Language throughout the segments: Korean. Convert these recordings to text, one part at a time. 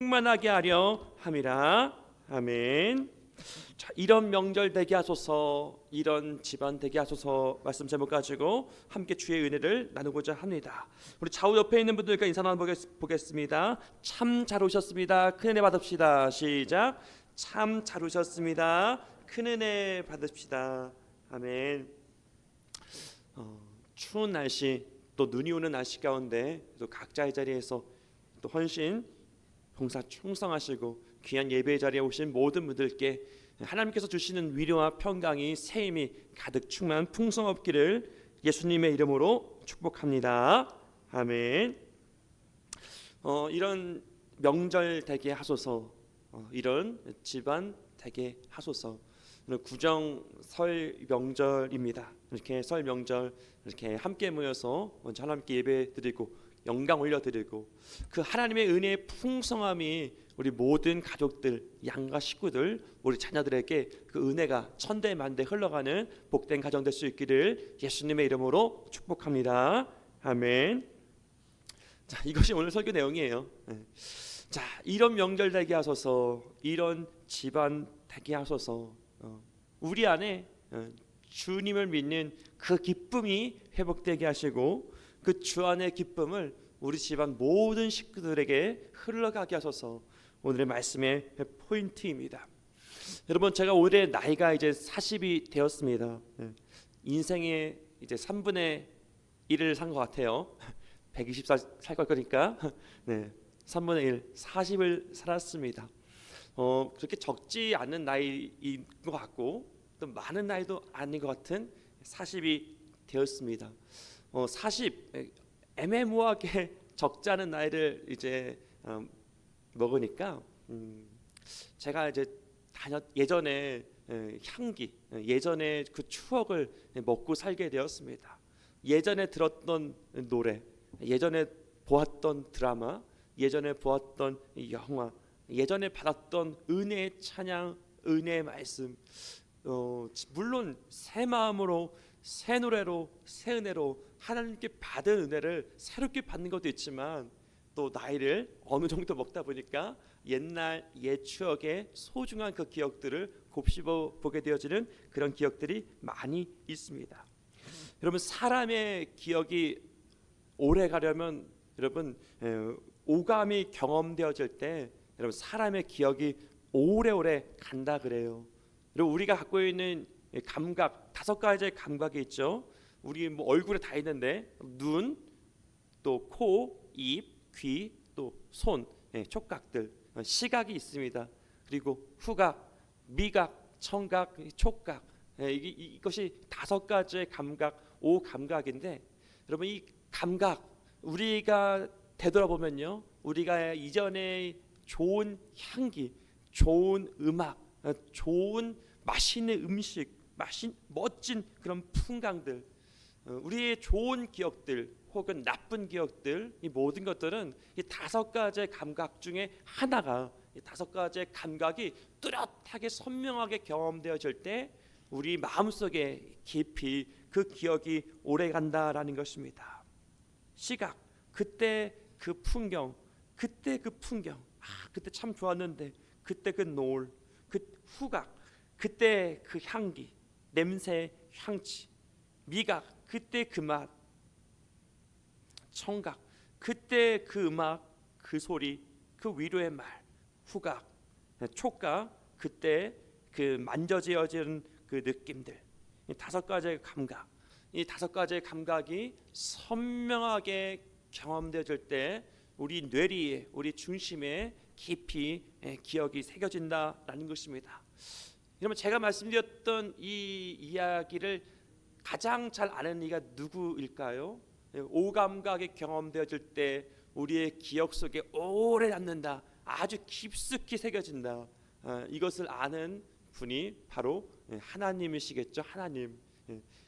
충만하게 하려 함이라. 아멘. 자, 이런 명절 되게 하소서, 이런 집안 되게 하소서 말씀 제목 가지고 함께 주의 은혜를 나누고자 합니다. 우리 좌우 옆에 있는 분들과 인사 나눠보겠습니다. 참 잘 오셨습니다. 큰 은혜 받읍시다. 시작. 참 잘 오셨습니다. 큰 은혜 받읍시다. 아멘. 추운 날씨, 또 눈이 오는 날씨 가운데 또 각자의 자리에서 또 헌신 봉사 충성하시고 귀한 예배의 자리에 오신 모든 분들께 하나님께서 주시는 위로와 평강이 새 힘이 가득 충만한 풍성 없기를 예수님의 이름으로 축복합니다. 아멘. 이런 명절 되게 하소서, 이런 집안 되게 하소서. 구정 설 명절입니다. 이렇게 설 명절 이렇게 함께 모여서 먼저 하나님께 예배드리고 영광 올려드리고 그 하나님의 은혜의 풍성함이 우리 모든 가족들, 양가 식구들, 우리 자녀들에게 그 은혜가 천대만대 흘러가는 복된 가정 될 수 있기를 예수님의 이름으로 축복합니다. 아멘. 자, 이것이 오늘 설교 내용이에요. 자, 이런 명절 되게 하소서, 이런 집안 되게 하소서. 우리 안에 주님을 믿는 그 기쁨이 회복되게 하시고 그 주 안의 기쁨을 우리 집안 모든 식구들에게 흘러가게 하소서. 오늘의 말씀의 포인트입니다. 여러분, 제가 올해 나이가 이제 40이 되었습니다. 인생의 이제 3분의 1을 산 것 같아요. 120살 살 거니까 3분의 1, 40을 살았습니다. 그렇게 적지 않은 나이인 것 같고 또 많은 나이도 아닌 것 같은 40이 되었습니다. 40 애매모호하게 적지 않은 나이를 이제 먹으니까 제가 이제 예전에 향기, 예전에 그 추억을 먹고 살게 되었습니다. 예전에 들었던 노래, 예전에 보았던 드라마, 예전에 보았던 영화, 예전에 받았던 은혜의 찬양, 은혜의 말씀, 물론 새 마음으로, 새 노래로, 새 은혜로 하나님께 받은 은혜를 새롭게 받는 것도 있지만 또 나이를 어느 정도 먹다 보니까 옛날 옛 추억의 소중한 그 기억들을 곱씹어 보게 되어지는 그런 기억들이 많이 있습니다. 여러분, 사람의 기억이 오래 가려면 여러분 오감이 경험되어질 때 여러분 사람의 기억이 오래오래 간다 그래요. 여러분, 우리가 갖고 있는 감각 5가지의 감각이 있죠. 우리 뭐 얼굴에 다 있는데 눈, 또 코, 입, 귀, 또 손, 촉각들, 시각이 있습니다. 그리고 후각, 미각, 청각, 촉각, 이것이 5가지의 감각, 5감각인데 여러분, 이 감각 우리가 되돌아보면요, 우리가 이전에 좋은 향기, 좋은 음악, 좋은 맛있는 음식, 멋진 그런 풍광들, 우리의 좋은 기억들 혹은 나쁜 기억들, 이 모든 것들은 이 5가지의 감각 중에 하나가, 이 5가지의 감각이 뚜렷하게 선명하게 경험되어질 때 우리 마음속에 깊이 그 기억이 오래 간다라는 것입니다. 시각, 그때 그 풍경, 그때 참 좋았는데, 그때 그 노을, 그 후각, 그때 그 향기, 냄새, 향취. 미각, 그때 그 맛. 청각, 그때 그 음악, 그 소리, 그 위로의 말. 후각, 촉각, 그때 그 만져지어지는 그 느낌들. 이 5가지의 감각, 이 5가지의 감각이 선명하게 경험되어질 때 우리 뇌리에, 우리 중심에 깊이 기억이 새겨진다라는 것입니다. 여러분, 제가 말씀드렸던 이 이야기를 가장 잘 아는 이가 누구일까요? 5감각이 경험되어질 때 우리의 기억 속에 오래 남는다, 아주 깊숙이 새겨진다, 이것을 아는 분이 바로 하나님이시겠죠. 하나님.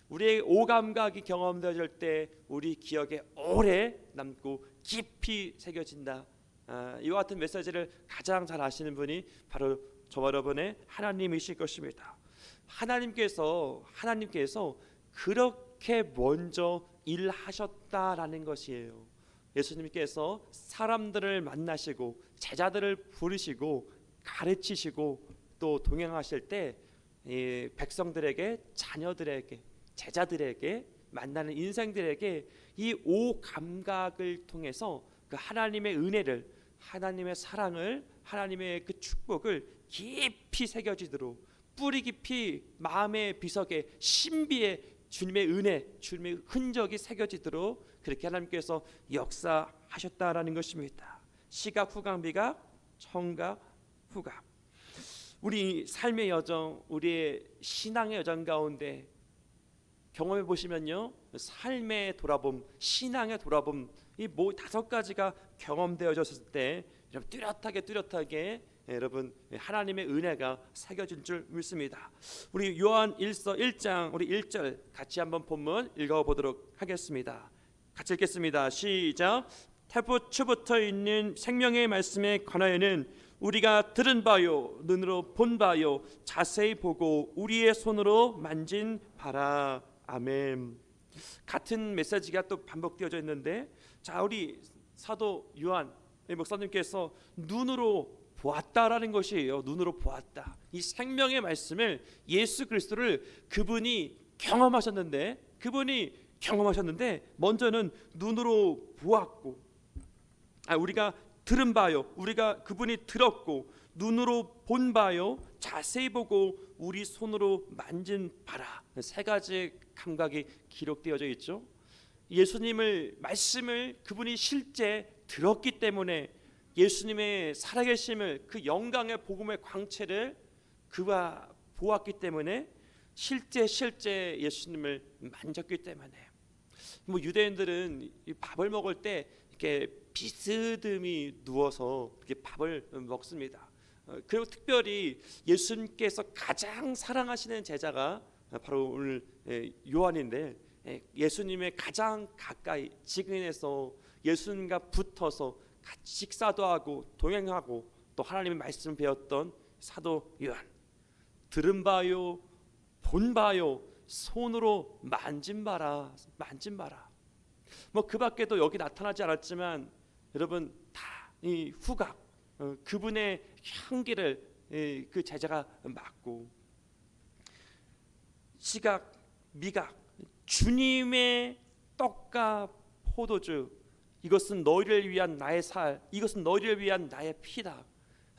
우리의 5감각이 경험되어질 때 우리 기억에 오래 남고 깊이 새겨진다, 이와 같은 메시지를 가장 잘 아시는 분이 바로 저와 여러분의 하나님이실 것입니다. 하나님께서 그렇게 먼저 일하셨다라는 것이에요. 예수님께서 사람들을 만나시고 제자들을 부르시고 가르치시고 또 동행하실 때 이 백성들에게, 자녀들에게, 제자들에게, 만나는 인생들에게 이 오감각을 통해서 그 하나님의 은혜를, 하나님의 사랑을, 하나님의 그 축복을 깊이 새겨지도록, 뿌리 깊이 마음의 비석에, 신비에 주님의 은혜, 주님의 흔적이 새겨지도록 그렇게 하나님께서 역사하셨다라는 것입니다. 시각, 후각, 미각, 청각, 후각. 우리 삶의 여정, 우리의 신앙의 여정 가운데 경험해 보시면요, 삶의 돌아봄, 신앙의 돌아봄, 이 뭐 5가지가 경험되어졌을 때 여러분 뚜렷하게 여러분 하나님의 은혜가 새겨진 줄 믿습니다. 우리 요한 1서 1장 우리 1절 같이 한번 본문 읽어보도록 하겠습니다. 같이 읽겠습니다. 시작. 태초부터 있는 생명의 말씀에 관하여는 우리가 들은 바요, 눈으로 본 바요, 자세히 보고 우리의 손으로 만진 바라. 아멘. 같은 메시지가 또 반복되어져 있는데, 자, 우리 사도 요한 목사님께서 눈으로 보았다라는 것이에요. 눈으로 보았다. 이 생명의 말씀을, 예수 그리스도를 그분이 경험하셨는데 먼저는 눈으로 보았고, 우리가 들은 바요, 우리가 그분이 들었고, 눈으로 본 바요, 자세히 보고 우리 손으로 만진 바라. 3가지 감각이 기록되어져 있죠. 예수님을, 말씀을 그분이 실제 들었기 때문에 예수님의 살아계심을, 그 영광의 복음의 광채를 그가 보았기 때문에, 실제 예수님을 만졌기 때문에. 뭐 유대인들은 이 밥을 먹을 때 이렇게 비스듬히 누워서 이렇게 밥을 먹습니다. 그리고 특별히 예수님께서 가장 사랑하시는 제자가 바로 오늘 요한인데, 예수님의 가장 가까이 직인해서 예수님과 붙어서 같이 식사도 하고 동행하고 또 하나님의 말씀 배웠던 사도 요한. 들은 바요, 본 바요, 손으로 만진 바라. 뭐 그 밖에도 여기 나타나지 않았지만 여러분 다 이 후각, 그분의 향기를 그 제자가 맡고, 시각, 미각, 주님의 떡과 포도주, 이것은 너희를 위한 나의 살, 이것은 너희를 위한 나의 피다.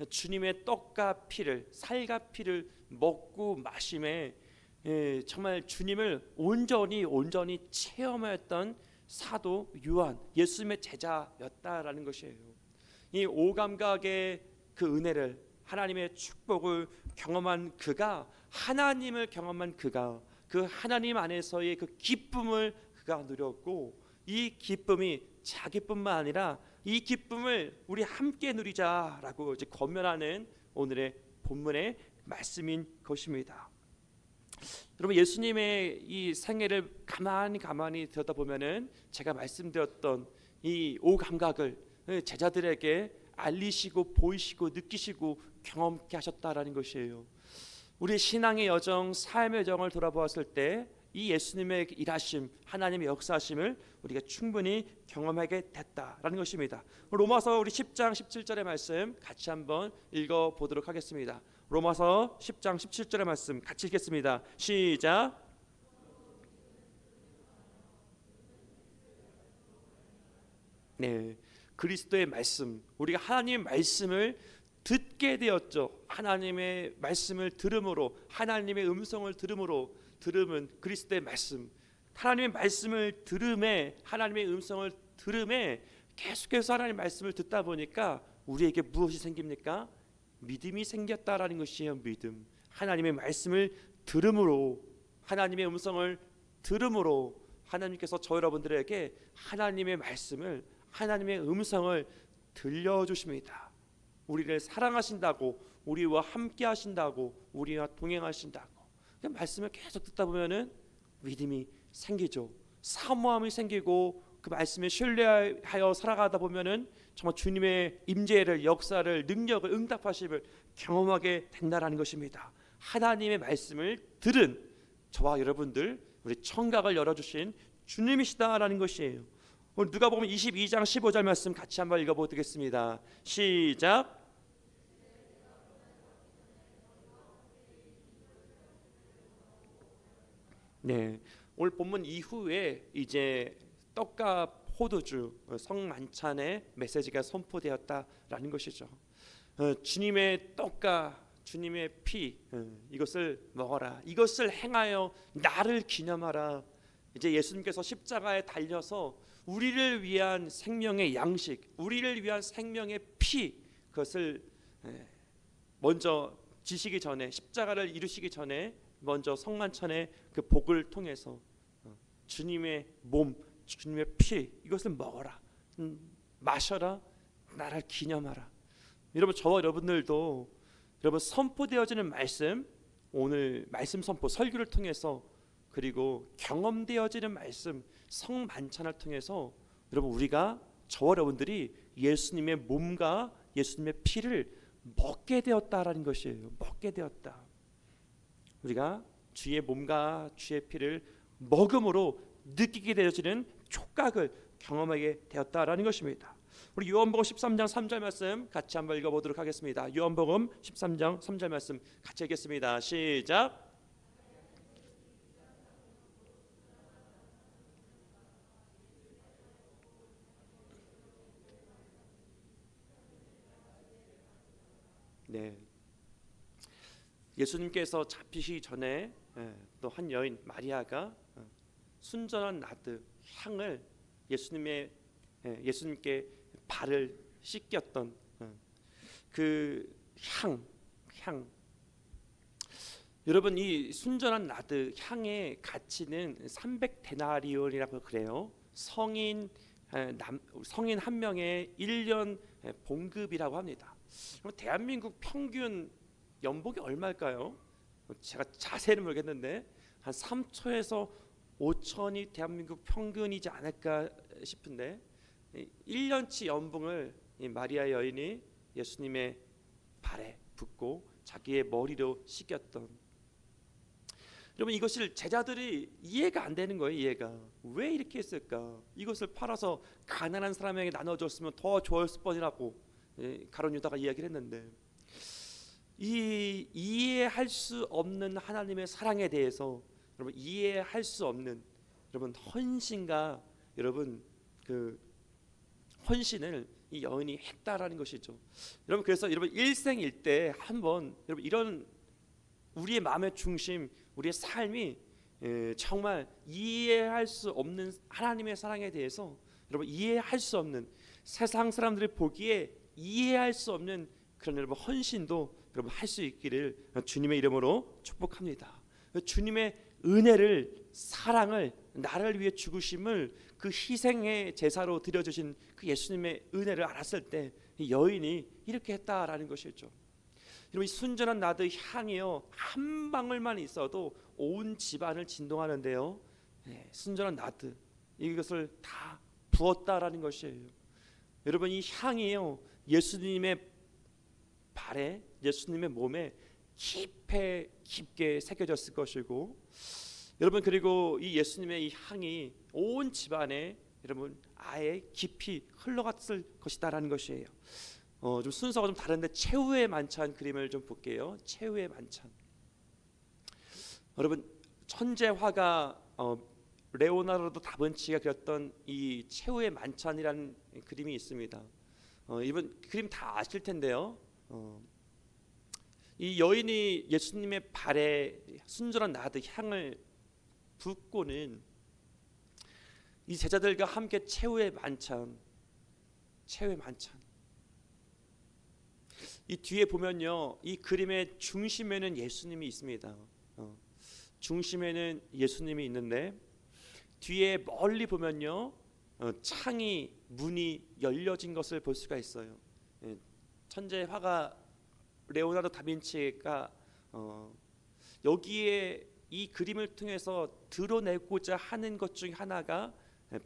주님의 떡과 피를, 살과 피를 먹고 마심에 정말 주님을 온전히 체험하였던 사도 요한, 예수님의 제자였다라는 것이에요. 이 오감각의 그 은혜를, 하나님의 축복을 경험한 그가, 하나님을 경험한 그가, 그 하나님 안에서의 그 기쁨을 그가 누렸고, 이 기쁨이 자기뿐만 아니라 이 기쁨을 우리 함께 누리자라고 이제 권면하는 오늘의 본문의 말씀인 것입니다. 여러분, 예수님의 이 생애를 가만히 들여다보면은 제가 말씀드렸던 이 오감각을 제자들에게 알리시고 보이시고 느끼시고 경험케 하셨다라는 것이에요. 우리 신앙의 여정, 삶의 여정을 돌아보았을 때 이 예수님의 일하심, 하나님의 역사하심을 우리가 충분히 경험하게 됐다라는 것입니다. 로마서 우리 10장 17절의 말씀 같이 한번 읽어보도록 하겠습니다. 로마서 10장 17절의 말씀 같이 읽겠습니다. 시작. 네, 그리스도의 말씀, 우리가 하나님의 말씀을 듣게 되었죠. 하나님의 말씀을 들음으로, 하나님의 음성을 들음으로, 들음은 그리스도의 말씀, 하나님의 말씀을 들음에, 하나님의 음성을 들음에 계속해서 하나님의 말씀을 듣다 보니까 우리에게 무엇이 생깁니까? 믿음이 생겼다라는 것이에요. 믿음. 하나님의 말씀을 들음으로, 하나님의 음성을 들음으로 하나님께서 저 여러분들에게 하나님의 말씀을, 하나님의 음성을 들려주십니다. 우리를 사랑하신다고, 우리와 함께 하신다고, 우리와 동행하신다고. 그 말씀을 계속 듣다 보면은 믿음이 생기죠. 사모함이 생기고, 그 말씀에 신뢰하여 살아가다 보면은 정말 주님의 임재를, 역사를, 능력을, 응답하심을 경험하게 된다라는 것입니다. 하나님의 말씀을 들은 저와 여러분들, 우리 청각을 열어주신 주님이시다라는 것이에요. 오늘 누가복음 22장 15절 말씀 같이 한번 읽어보겠습니다. 시작. 네, 오늘 본문 이후에 이제 떡과 포도주 성만찬의 메시지가 선포되었다라는 것이죠. 주님의 떡과 주님의 피, 이것을 먹어라. 이것을 행하여 나를 기념하라. 이제 예수님께서 십자가에 달려서 우리를 위한 생명의 양식, 우리를 위한 생명의 피, 그것을 먼저 지시기 전에, 십자가를 이루시기 전에 먼저 성만찬의 그 복을 통해서 주님의 몸, 주님의 피, 이것을 먹어라, 마셔라, 나를 기념하라. 여러분, 저와 여러분들도 여러분 선포되어지는 말씀, 오늘 말씀 선포 설교를 통해서, 그리고 경험되어지는 말씀 성만찬을 통해서 여러분, 우리가, 저와 여러분들이 예수님의 몸과 예수님의 피를 먹게 되었다라는 것이에요. 먹게 되었다. 우리가 주의 몸과 주의 피를 먹음으로 느끼게 되어지는 촉각을 경험하게 되었다라는 것입니다. 우리 요한복음 13장 3절 말씀 같이 한번 읽어보도록 하겠습니다. 요한복음 13장 3절 말씀 같이 읽겠습니다. 시작. 네, 예수님께서 잡히시기 전에 또 한 여인 마리아가 순전한 나드 향을 예수님께 발을 씻겼던 그 향. 여러분, 이 순전한 나드 향의 가치는 300데나리온이라고 그래요. 성인 한 명의 1년 봉급이라고 합니다. 그럼 대한민국 평균 연봉이 얼마일까요? 제가 자세히는 모르겠는데 한 3초에서 5천이 대한민국 평균이지 않을까 싶은데, 1년치 연봉을 이 마리아 여인이 예수님의 발에 붓고 자기의 머리로 씻겼던. 여러분, 이것을 제자들이 이해가 안 되는 거예요. 이해가 왜 이렇게 했을까? 이것을 팔아서 가난한 사람에게 나눠줬으면 더 좋았을 뻔이라고 가룟 유다가 이야기를 했는데, 이 이해할 수 없는 하나님의 사랑에 대해서 여러분 이해할 수 없는 여러분 헌신과 여러분 그 헌신을 이 여인이 했다라는 것이죠. 여러분, 그래서 여러분 일생일 때 한번 여러분 이런 우리의 마음의 중심, 우리의 삶이 정말 이해할 수 없는 하나님의 사랑에 대해서 여러분 이해할 수 없는, 세상 사람들이 보기에 이해할 수 없는 그런 여러분 헌신도 여러분 할 수 있기를 주님의 이름으로 축복합니다. 주님의 은혜를, 사랑을, 나를 위해 죽으심을 그 희생의 제사로 드려주신 그 예수님의 은혜를 알았을 때 이 여인이 이렇게 했다라는 것이죠. 여러분, 이 순전한 나드 향이요, 한 방울만 있어도 온 집안을 진동하는데요. 순전한 나드, 이것을 다 부었다라는 것이에요. 여러분, 이 향이요, 예수님의 발에, 예수님의 몸에 깊게 새겨졌을 것이고, 여러분, 그리고 이 예수님의 이 향이 온 집안에 여러분 아예 깊이 흘러갔을 것이다라는 것이에요. 좀 순서가 좀 다른데 최후의 만찬 그림을 좀 볼게요. 최후의 만찬. 여러분, 천재 화가 레오나르도 다빈치가 그렸던 이 최후의 만찬이라는 그림이 있습니다. 이번 그림 다 아실 텐데요. 이 여인이 예수님의 발에 순전한 나드 향을 붓고는 이 제자들과 함께 최후의 만찬. 이 뒤에 보면요, 이 그림의 중심에는 예수님이 있습니다. 중심에는 예수님이 있는데 뒤에 멀리 보면요, 창이, 문이 열려진 것을 볼 수가 있어요. 천재 화가 레오나르도 다빈치가 여기에 이 그림을 통해서 드러내고자 하는 것 중 하나가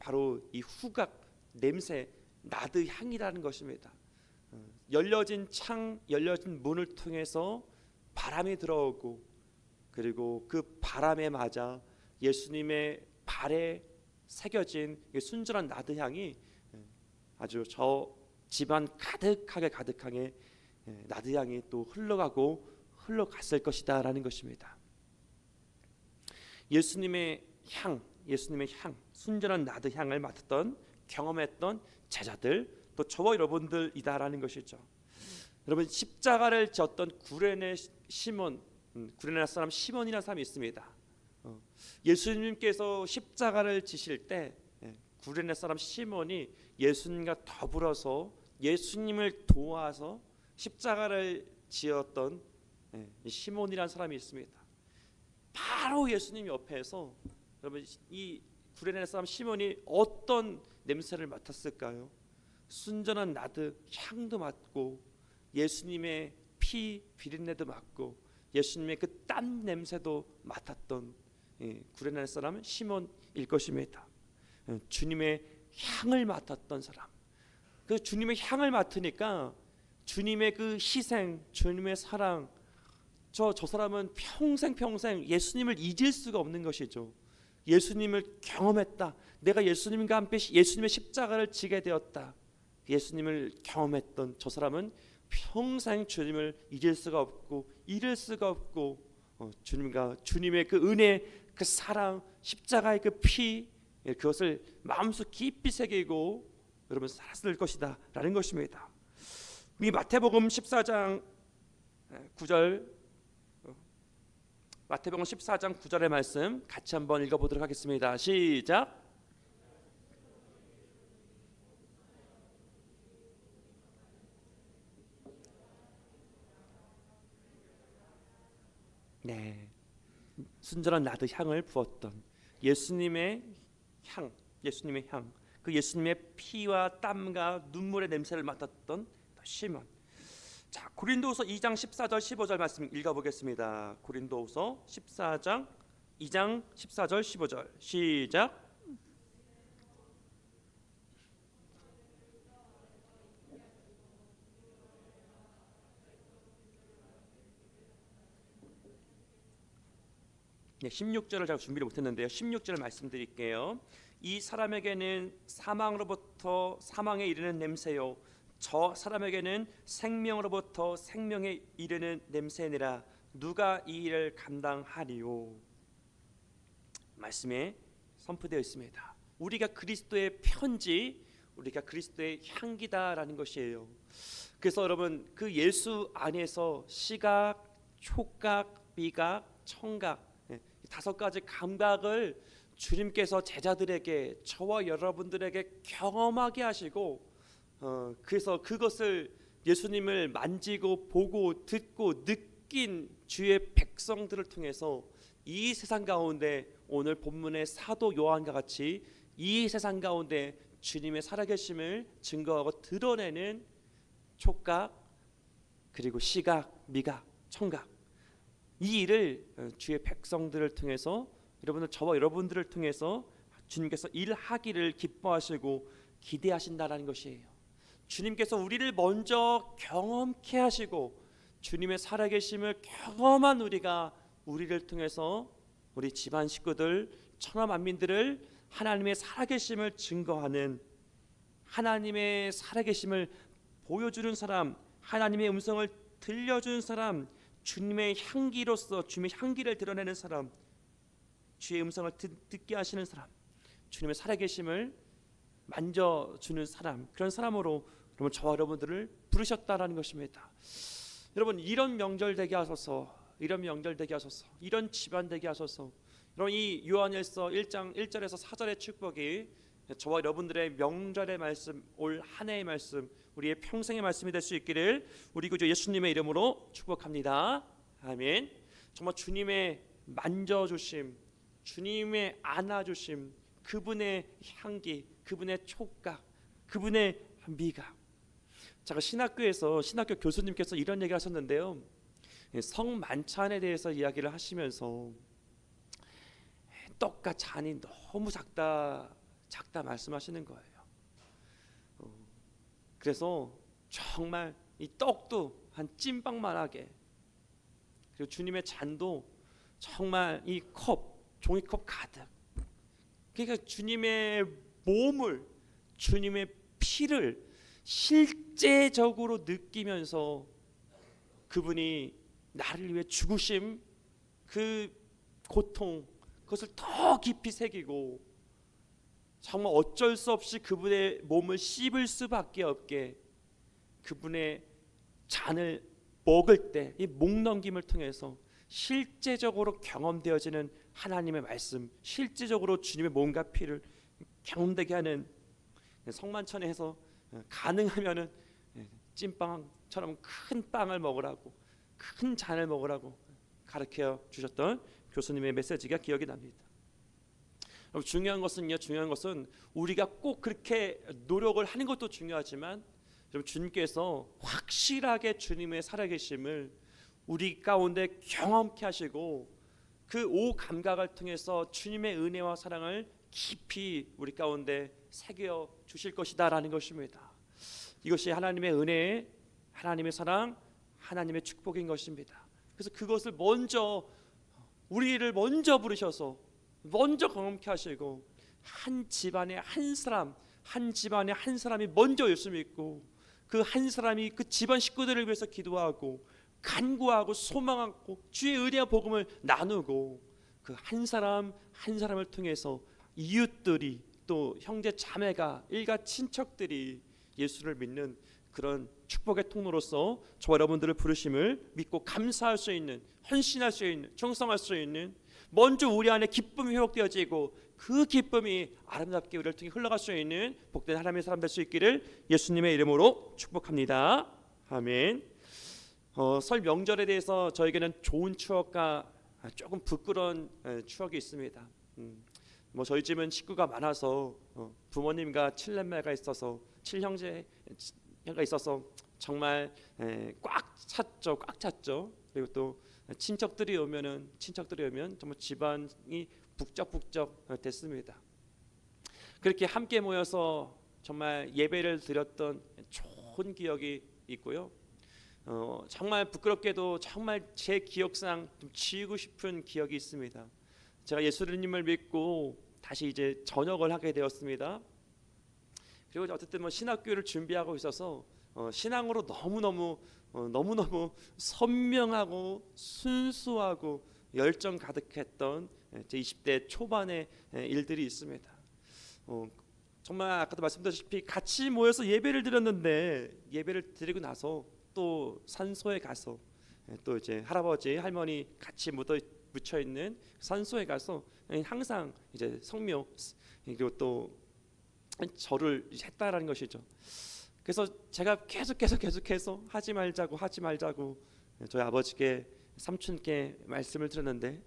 바로 이 후각, 냄새, 나드 향이라는 것입니다. 열려진 창, 열려진 문을 통해서 바람이 들어오고, 그리고 그 바람에 맞아 예수님의 발에 새겨진 이 순전한 나드 향이 아주 저 집안 가득하게 나드 향이 또 흘러갔을 것이다라는 것입니다. 예수님의 향, 순전한 나드 향을 맡았던 경험했던 제자들, 또 저와 여러분들이다라는 것이죠. 여러분, 십자가를 졌던 구레네 사람 시몬이라는 사람이 있습니다. 예수님께서 십자가를 지실 때 구레네 사람 시몬이 예수님과 더불어서 예수님을 도와서 십자가를 지었던 시몬이라는 사람이 있습니다. 바로 예수님 옆에서 여러분, 이 구레네 사람 시몬이 어떤 냄새를 맡았을까요? 순전한 나드 향도 맡고 예수님의 피 비린내도 맡고 예수님의 그 땀 냄새도 맡았던 구레네 사람 시몬일 것입니다. 주님의 향을 맡았던 사람. 그 주님의 향을 맡으니까 주님의 그 희생, 주님의 사랑, 저 사람은 평생 예수님을 잊을 수가 없는 것이죠. 예수님을 경험했다. 내가 예수님과 함께 예수님의 십자가를 지게 되었다. 예수님을 경험했던 저 사람은 평생 주님을 잊을 수가 없고 잃을 수가 없고 주님의 그 은혜, 그 사랑, 십자가의 그 피, 그것을 마음속 깊이 새기고 여러분 살았을 것이다 라는 것입니다. 이 마태복음 14장 9절, 마태복음 14장 9절의 말씀 같이 한번 읽어보도록 하겠습니다. 시작. 네, 순전한 나드 향을 부었던 예수님의 향, 그 예수님의 피와 땀과 눈물의 냄새를 맡았던 시몬. 자, 고린도후서 2장 14절 15절 말씀 읽어보겠습니다. 고린도후서 2장 14절 15절 시작. 네, 16절을 제가 준비를 못했는데요. 16절을 말씀드릴게요. 이 사람에게는 사망으로부터 사망에 이르는 냄새요, 저 사람에게는 생명으로부터 생명에 이르는 냄새니라. 누가 이 일을 감당하리요? 말씀에 선포되어 있습니다. 우리가 그리스도의 편지, 우리가 그리스도의 향기다라는 것이에요. 그래서 여러분, 그 예수 안에서 시각, 촉각, 미각, 청각, 다섯 가지 감각을 주님께서 제자들에게, 저와 여러분들에게 경험하게 하시고, 그래서 그것을 예수님을 만지고 보고 듣고 느낀 주의 백성들을 통해서 이 세상 가운데 오늘 본문의 사도 요한과 같이 이 세상 가운데 주님의 살아계심을 증거하고 드러내는 촉각, 그리고 시각, 미각, 청각, 이 일을 주의 백성들을 통해서, 여러분들, 저와 여러분들을 통해서 주님께서 일하기를 기뻐하시고 기대하신다라는 것이에요. 주님께서 우리를 먼저 경험케 하시고 주님의 살아계심을 경험한 우리를 통해서 우리 집안 식구들, 천하 만민들을 하나님의 살아계심을 증거하는, 하나님의 살아계심을 보여주는 사람, 하나님의 음성을 들려주는 사람, 주님의 향기로서 주님의 향기를 드러내는 사람, 주의 음성을 듣게 하시는 사람, 주님의 살아계심을 만져주는 사람, 그런 사람으로 여러분, 저와 여러분들을 부르셨다라는 것입니다. 여러분, 이런 명절 되게 하소서, 이런 집안 되게 하소서. 여러분, 이 요한일서 1장 1절에서 4절의 축복이 저와 여러분들의 명절의 말씀, 올 한 해의 말씀, 우리의 평생의 말씀이 될 수 있기를 우리 구주 예수님의 이름으로 축복합니다. 아멘. 정말 주님의 만져주심, 주님의 안아주심, 그분의 향기, 그분의 촉각, 그분의 미각. 제가 신학교 교수님께서 이런 얘기 하셨는데요. 성만찬에 대해서 이야기를 하시면서 떡과 잔이 너무 작다 말씀하시는 거예요. 그래서 정말 이 떡도 한 찐빵만하게, 그리고 주님의 잔도 정말 이 종이컵 가득, 그러니까 주님의 몸을, 주님의 피를 실제적으로 느끼면서 그분이 나를 위해 죽으심, 그 고통, 그것을 더 깊이 새기고 정말 어쩔 수 없이 그분의 몸을 씹을 수밖에 없게 그분의 잔을 먹을 때 이 목넘김을 통해서 실제적으로 경험되어지는 하나님의 말씀, 실제적으로 주님의 몸과 피를 경험되게 하는 성만천에서 가능하면은 찐빵처럼 큰 빵을 먹으라고, 큰 잔을 먹으라고 가르쳐 주셨던 교수님의 메시지가 기억이 납니다. 중요한 것은 우리가 꼭 그렇게 노력을 하는 것도 중요하지만 주님께서 확실하게 주님의 살아계심을 우리 가운데 경험케 하시고 그 오감각을 통해서 주님의 은혜와 사랑을 깊이 우리 가운데 새겨 주실 것이다라는 것입니다. 이것이 하나님의 은혜, 하나님의 사랑, 하나님의 축복인 것입니다. 그래서 그것을 우리를 먼저 부르셔서 먼저 경험케 하시고 한 집안에 한 사람이 먼저 예수 믿고 그 한 사람이 그 집안 식구들을 위해서 기도하고 간구하고 소망하고 주의 은혜와 복음을 나누고 그 한 사람을 통해서 이웃들이 또 형제 자매가 일가 친척들이 예수를 믿는 그런 축복의 통로로서 저와 여러분들을 부르심을 믿고 감사할 수 있는, 헌신할 수 있는, 충성할 수 있는, 먼저 우리 안에 기쁨이 회복되어지고 그 기쁨이 아름답게 우리를 통해 흘러갈 수 있는 복된 하나님의 사람 될 수 있기를 예수님의 이름으로 축복합니다. 아멘. 설 명절에 대해서 저에게는 좋은 추억과 조금 부끄러운 추억이 있습니다. 저희 집은 식구가 많아서 부모님과 7남매가 있어서 7형제가 있어서 정말 꽉 찼죠. 그리고 또 친척들이 오면 정말 집안이 북적북적 됐습니다. 그렇게 함께 모여서 정말 예배를 드렸던 좋은 기억이 있고요. 정말 부끄럽게도 정말 제 기억상 좀 지우고 싶은 기억이 있습니다. 제가 예수님을 믿고 다시 이제 전역을 하게 되었습니다. 그리고 어쨌든 신학교를 준비하고 있어서 신앙으로 너무너무 선명하고 순수하고 열정 가득했던 제 20대 초반의 일들이 있습니다. 정말 아까도 말씀드렸다시피 같이 모여서 예배를 드렸는데 예배를 드리고 나서 또 산소에 가서 또 이제 할아버지 할머니 같이 묻혀 있는 산소에 가서 항상 이제 성묘 그리고 또 절을 했다라는 것이죠. 그래서 제가 계속해서 하지 말자고 저희 아버지께 삼촌께 말씀을 드렸는데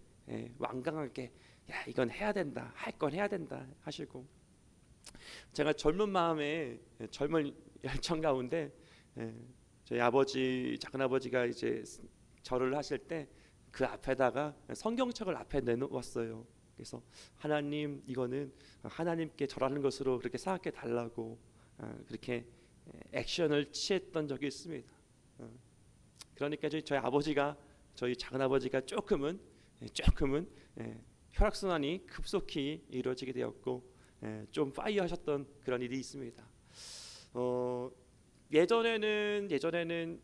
완강하게 야 이건 해야 된다, 할 건 해야 된다 하시고 제가 젊은 마음에 젊은 열정 가운데 저희 작은 아버지가 이제 절을 하실 때 그 앞에다가 성경책을 앞에 내놓았어요. 그래서 하나님 이거는 하나님께 절하는 것으로 그렇게 생각해 달라고 그렇게 액션을 취했던 적이 있습니다. 그러니까 저희 작은 아버지가 조금은 혈액순환이 급속히 이루어지게 되었고 좀 파이어하셨던 그런 일이 있습니다. 예전에는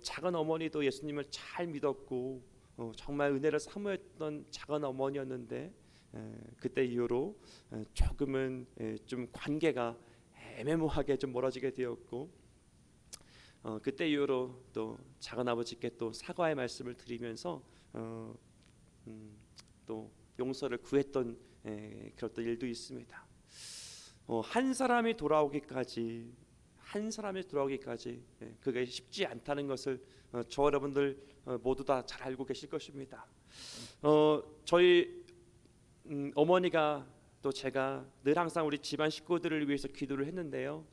작은 어머니도 예수님을 잘 믿었고 정말 은혜를 사모했던 작은 어머니였는데 그때 이후로 조금은 좀 관계가 애매모호하게 좀 멀어지게 되었고 그때 이후로 또 작은 아버지께 또 사과의 말씀을 드리면서 또 용서를 구했던 그런 일도 있습니다. 한 사람이 돌아오기까지 그게 쉽지 않다는 것을 저 여러분들 모두 다 잘 알고 계실 것입니다. 저희 어머니가 또 제가 늘 항상 우리 집안 식구들을 위해서 기도를 했는데요.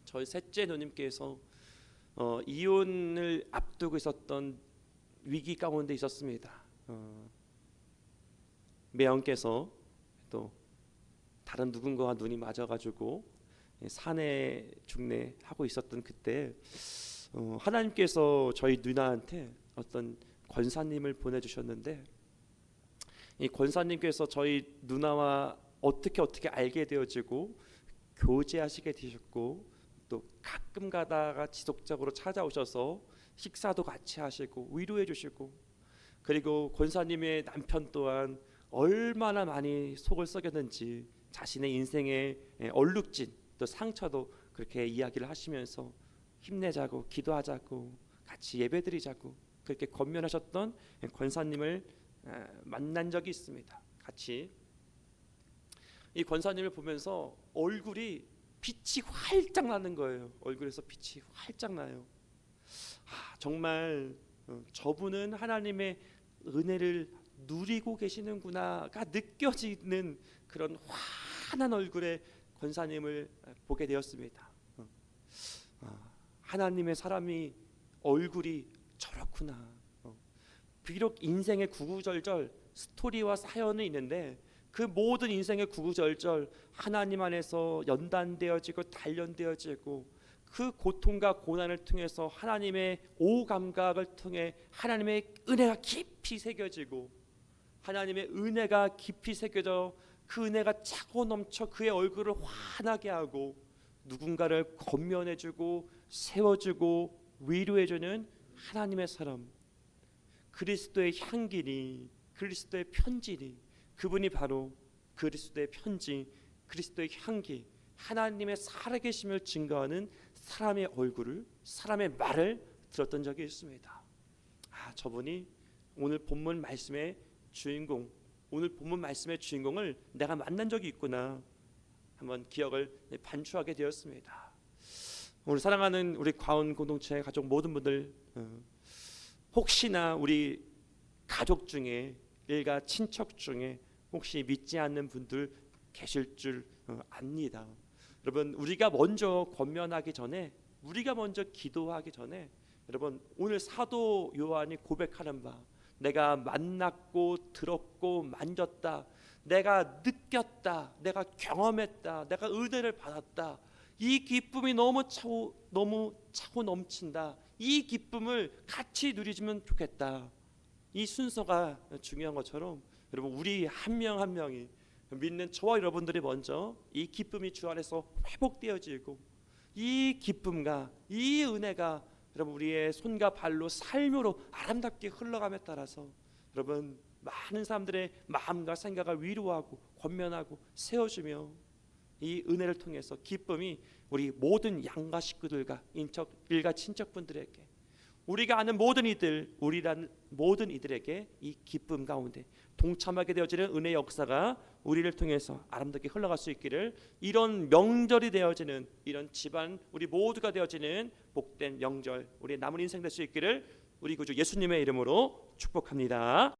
저희 셋째 누님께서 이혼을 앞두고 있었던 위기 가운데 있었습니다. 매형께서 또 다른 누군가와 눈이 맞아가지고 산에 중내하고 있었던 그때 하나님께서 저희 누나한테 어떤 권사님을 보내주셨는데 이 권사님께서 저희 누나와 어떻게 알게 되어지고 교제하시게 되셨고, 또 가끔 가다가 지속적으로 찾아오셔서 식사도 같이 하시고 위로해 주시고, 그리고 권사님의 남편 또한 얼마나 많이 속을 썩였는지 자신의 인생의 얼룩진 또 상처도 그렇게 이야기를 하시면서 힘내자고 기도하자고 같이 예배드리자고 그렇게 권면하셨던 권사님을 만난 적이 있습니다. 같이 이 권사님을 보면서 얼굴이 빛이 활짝 나는 거예요. 얼굴에서 빛이 활짝 나요. 정말 저분은 하나님의 은혜를 누리고 계시는구나가 느껴지는 그런 환한 얼굴의 권사님을 보게 되었습니다. 하나님의 사람이 얼굴이 저렇구나. 비록 인생의 구구절절 스토리와 사연은 있는데 그 모든 인생의 구구절절 하나님 안에서 연단되어지고 단련되어지고 그 고통과 고난을 통해서 하나님의 오감각을 통해 하나님의 은혜가 깊이 새겨지고, 하나님의 은혜가 깊이 새겨져 그 은혜가 차고 넘쳐 그의 얼굴을 환하게 하고 누군가를 권면해주고 세워주고 위로해주는 하나님의 사람, 그리스도의 향기니 그리스도의 편지니 그분이 바로 그리스도의 편지, 그리스도의 향기, 하나님의 살아계심을 증거하는 사람의 얼굴을, 사람의 말을 들었던 적이 있습니다. 저분이 오늘 본문 말씀의 주인공, 오늘 본문 말씀의 주인공을 내가 만난 적이 있구나 한번 기억을 반추하게 되었습니다. 오늘 사랑하는 우리 과운 공동체 가족 모든 분들, 혹시나 우리 가족 중에 일가 친척 중에 혹시 믿지 않는 분들 계실 줄 압니다. 여러분, 우리가 먼저 권면하기 전에, 우리가 먼저 기도하기 전에, 여러분 오늘 사도 요한이 고백하는 바, 내가 만났고 들었고 만졌다, 내가 느꼈다, 내가 경험했다, 내가 은혜를 받았다, 이 기쁨이 너무 차고 넘친다, 이 기쁨을 같이 누리시면 좋겠다. 이 순서가 중요한 것처럼 여러분 우리 한 명 한 명이 믿는 저와 여러분들이 먼저 이 기쁨이 주 안에서 회복되어지고, 이 기쁨과 이 은혜가 여러분 우리의 손과 발로 삶으로 아름답게 흘러감에 따라서 여러분 많은 사람들의 마음과 생각을 위로하고 권면하고 세워주며, 이 은혜를 통해서 기쁨이 우리 모든 양가 식구들과 일가 친척분들에게, 우리가 아는 모든 이들, 우리라는 모든 이들에게 이 기쁨 가운데 동참하게 되어지는 은혜의 역사가 우리를 통해서 아름답게 흘러갈 수 있기를, 이런 명절이 되어지는, 이런 집안 우리 모두가 되어지는 복된 명절, 우리의 남은 인생 될 수 있기를 우리 구주 예수님의 이름으로 축복합니다.